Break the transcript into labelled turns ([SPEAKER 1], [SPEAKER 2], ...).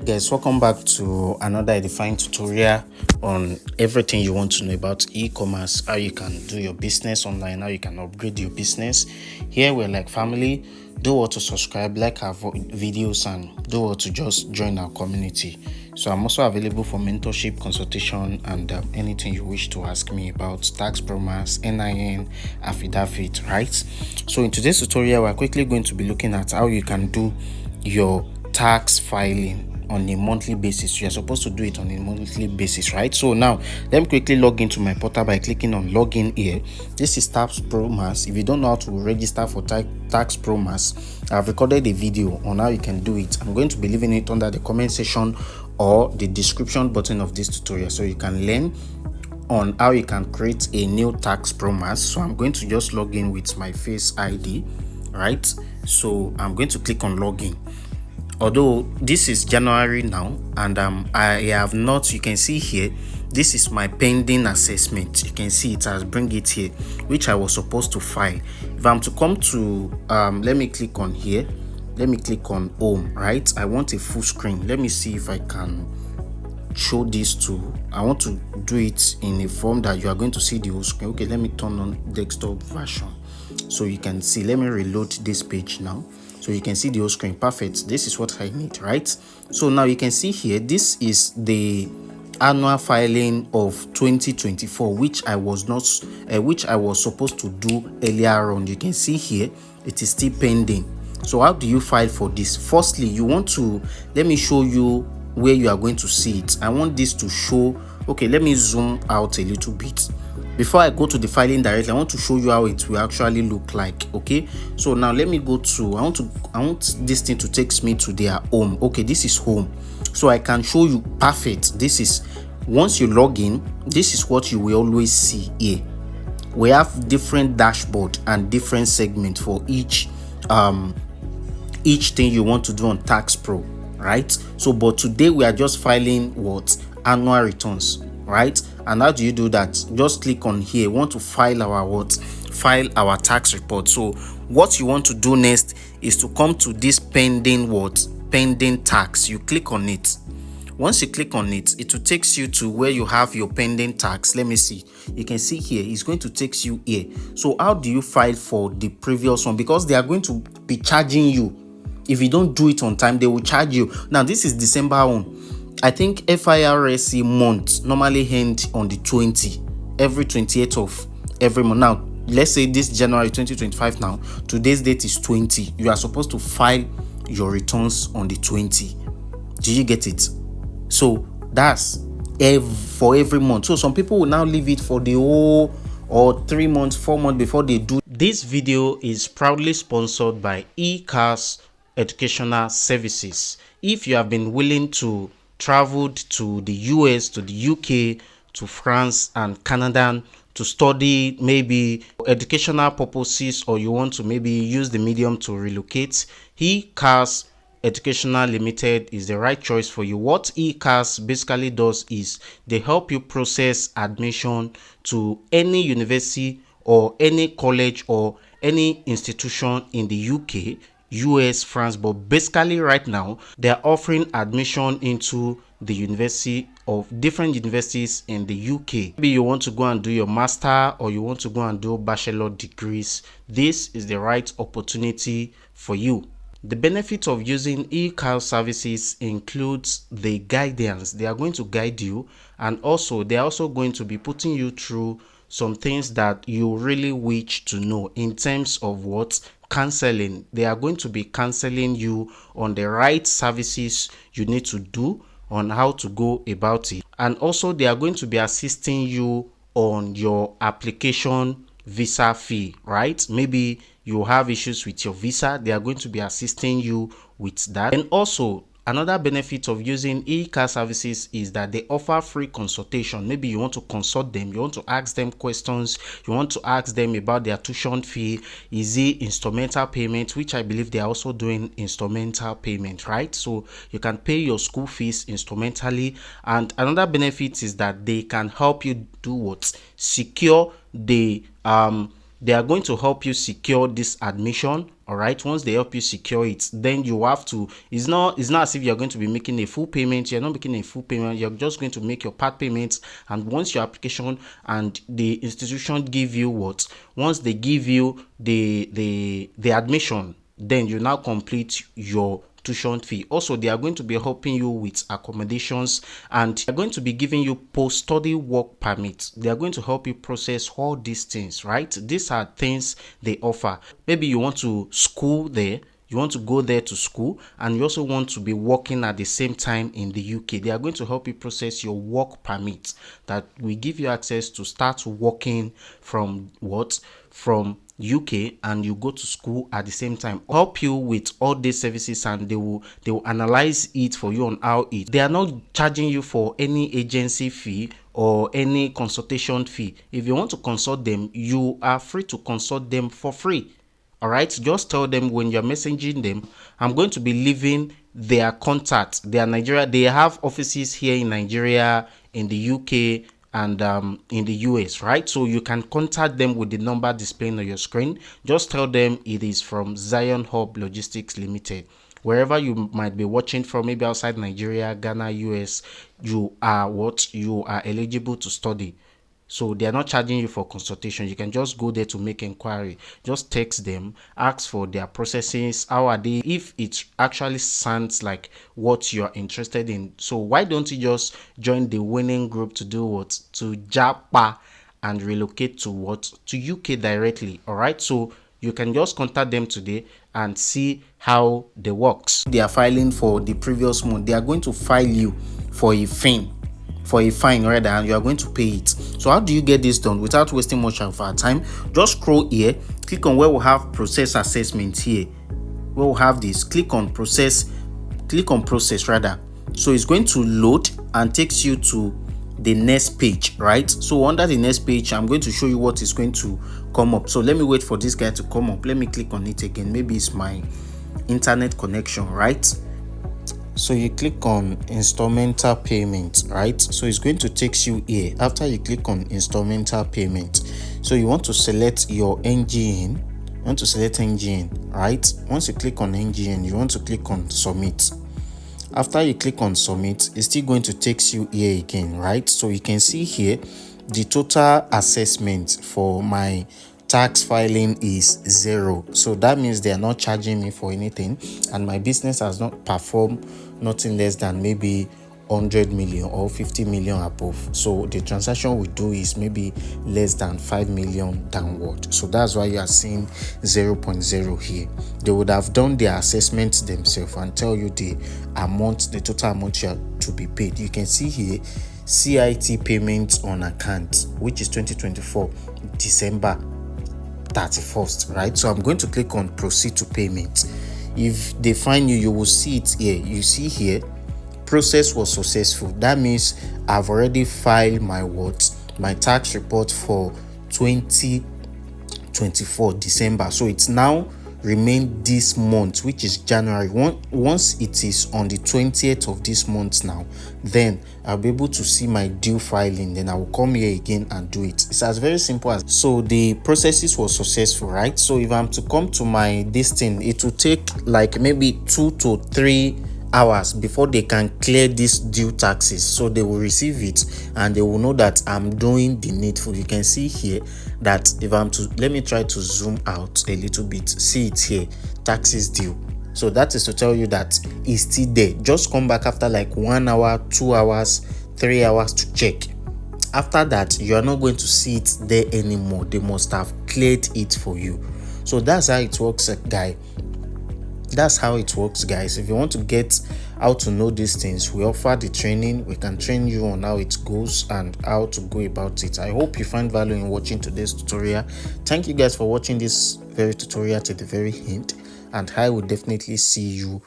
[SPEAKER 1] Guys, welcome back to another edifying tutorial on everything you want to know about e-commerce, how you can do your business online, how you can upgrade your business. Here we're like family. Do what to subscribe, like our videos, and do what to just join our community. So I'm also available for mentorship, consultation, and anything you wish to ask me about TaxPro Max, NIN, affidavit, right? So in today's tutorial, we're quickly going to be looking at how you can do your tax filing on a monthly basis. You are supposed to do it on a monthly basis, right? So now let me quickly log into my portal by clicking on login here. This is TaxPro Max. If you don't know how to register for TaxPro Max, I've recorded a video on how you can do it. I'm going to be leaving it under the comment section or the description button of this tutorial, so you can learn on how you can create a new TaxPro Max. So I'm going to just log in with my Face ID, right? So I'm going to click on login. Although this is January now, and I have not, you can see here, this is my pending assessment. You can see it has bring it here, which I was supposed to file. If I'm to come to let me click on here, let me click on home, right? I want a full screen. Let me see if I can show this to, I want to do it in a form that you are going to see the whole screen. Okay, let me turn on desktop version so you can see. Let me reload this page now so you can see the whole screen. Perfect. This is what I need, right? So now you can see here, this is the annual filing of 2024, which I was supposed to do earlier on. You can see here it is still pending. So how do you file for this? Firstly, you want to, let me show you where you are going to see it. I want this to show. Okay, let me zoom out a little bit. Before I go to the filing directly, I want to show you how it will actually look like. Okay, so now let me go to, I want this thing to take me to their home. Okay, this is home, so I can show you. Perfect. This is, once you log in, this is what you will always see here. We have different dashboard and different segments for each thing you want to do on TaxPro, right? So but today we are just filing what? Annual returns, right? And how do you do that? Just click on here. Want to file our what? File our tax report. So what you want to do next is to come to this pending what? Pending tax. You click on it. Once you click on it, it will take you to where you have your pending tax. Let me see. You can see here, it's going to take you here. So how do you file for the previous one? Because they are going to be charging you. If you don't do it on time, they will charge you. Now this is December 1. I think FIRS month normally end on the 20, every 28th of every month. Now let's say this January 2025, now today's date is 20. You are supposed to file your returns on the 20. Do you get it? So that's for every month. So some people will now leave it for the whole or 3 months, 4 months before they do. This video is proudly sponsored by 𝐻𝐻 Educational Services. If you have been willing to travel to the US, to the UK, to France and Canada to study maybe educational purposes, or you want to maybe use the medium to relocate, 𝐻𝐻 Educational Limited is the right choice for you. What 𝐻𝐻 basically does is they help you process admission to any university or any college or any institution in the UK, US, France, but basically right now they are offering admission into the university of different universities in the UK. Maybe you want to go and do your master, or you want to go and do bachelor degrees. This is the right opportunity for you. The benefit of using 𝐻𝐻 services includes the guidance. They are going to guide you, and also they are also going to be putting you through some things that you really wish to know in terms of what? Counseling. They are going to be counseling you on the right services you need to do, on how to go about it, and also they are going to be assisting you on your application visa fee, right? Maybe you have issues with your visa, they are going to be assisting you with that. And also another benefit of using 𝐻𝐻 services is that they offer free consultation. Maybe you want to consult them, you want to ask them questions, you want to ask them about their tuition fee. Is it instrumental payment, which I believe they are also doing instrumental payment, right? So you can pay your school fees instrumentally. And another benefit is that they can help you do what? Secure the they are going to help you secure this admission. All right, once they help you secure it, then you have to, it's not as if you're going to be making a full payment. You're not making a full payment, you're just going to make your part payments. And once your application and the institution give you what, once they give you the admission, then you now complete your tuition fee. Also, they are going to be helping you with accommodations, and they're going to be giving you post-study work permits. They are going to help you process all these things, right? These are things they offer. Maybe you want to school there, you want to go there to school, and you also want to be working at the same time in the UK. They are going to help you process your work permit that will give you access to start working from what? From UK, and you go to school at the same time. Help you with all these services, and they will analyze it for you on how it. They are not charging you for any agency fee or any consultation fee. If you want to consult them, you are free to consult them for free. All right, just tell them when you're messaging them, I'm going to be leaving their contact. They are Nigeria. They have offices here in Nigeria, in the UK, and in the US, right? So you can contact them with the number displaying on your screen. Just tell them it is from Zion Hub Logistics Limited. Wherever you might be watching from, maybe outside Nigeria, Ghana, US, you are eligible to study. So they are not charging you for consultation. You can just go there to make inquiry. Just text them, ask for their processes. How are they? If it actually sounds like what you're interested in. So why don't you just join the winning group to do what? To japa and relocate to what? To UK directly. All right. So you can just contact them today and see how they works. They are filing for the previous month. They are going to file you for a fine. Rather, and you are going to pay it. So how do you get this done without wasting much of our time? Just scroll here, click on where we have process assessment here. Where we have this, click on process rather. So it's going to load and takes you to the next page, right? So under the next page, I'm going to show you what is going to come up. So let me wait for this guy to come up. Let me click on it again. Maybe it's my internet connection, right? So you click on instrumental payment, right? So it's going to take you here. After you click on instrumental payment, so you want to select your NGN. You want to select NGN, right? Once you click on NGN, you want to click on submit. After you click on submit, it's still going to take you here again, right? So you can see here the total assessment for my tax filing is 0. So that means they are not charging me for anything, and my business has not performed nothing less than maybe 100 million or 50 million above. So the transaction we do is maybe less than 5 million downward. So that's why you are seeing 0.0 here. They would have done their assessment themselves and tell you the amount, the total amount you are to be paid. You can see here CIT payments on account, which is 2024 December 31st, right? So I'm going to click on proceed to payment. If they find you, you will see it here. You see here process was successful. That means I've already filed my tax report for 2024 December. So it's now remain this month, which is January. Once it is on the 20th of this month now, then I'll be able to see my due filing. Then I will come here again and do it. It's as very simple as so. The processes was successful, right? So if I'm to come to my this thing, it will take like maybe 2 to 3 hours before they can clear these due taxes. So they will receive it and they will know that I'm doing the needful. You can see here that if I'm to, let me try to zoom out a little bit, see it here, taxes due. So that is to tell you that it's still there. Just come back after like 1 hour, 2 hours, 3 hours to check. After that, you are not going to see it there anymore. They must have cleared it for you. So that's how it works, guys. That's how it works, guys. If you want to get how to know these things, we offer the training. We can train you on how it goes and how to go about it. I hope you find value in watching today's tutorial. Thank you guys for watching this very tutorial to the very end, and I will definitely see you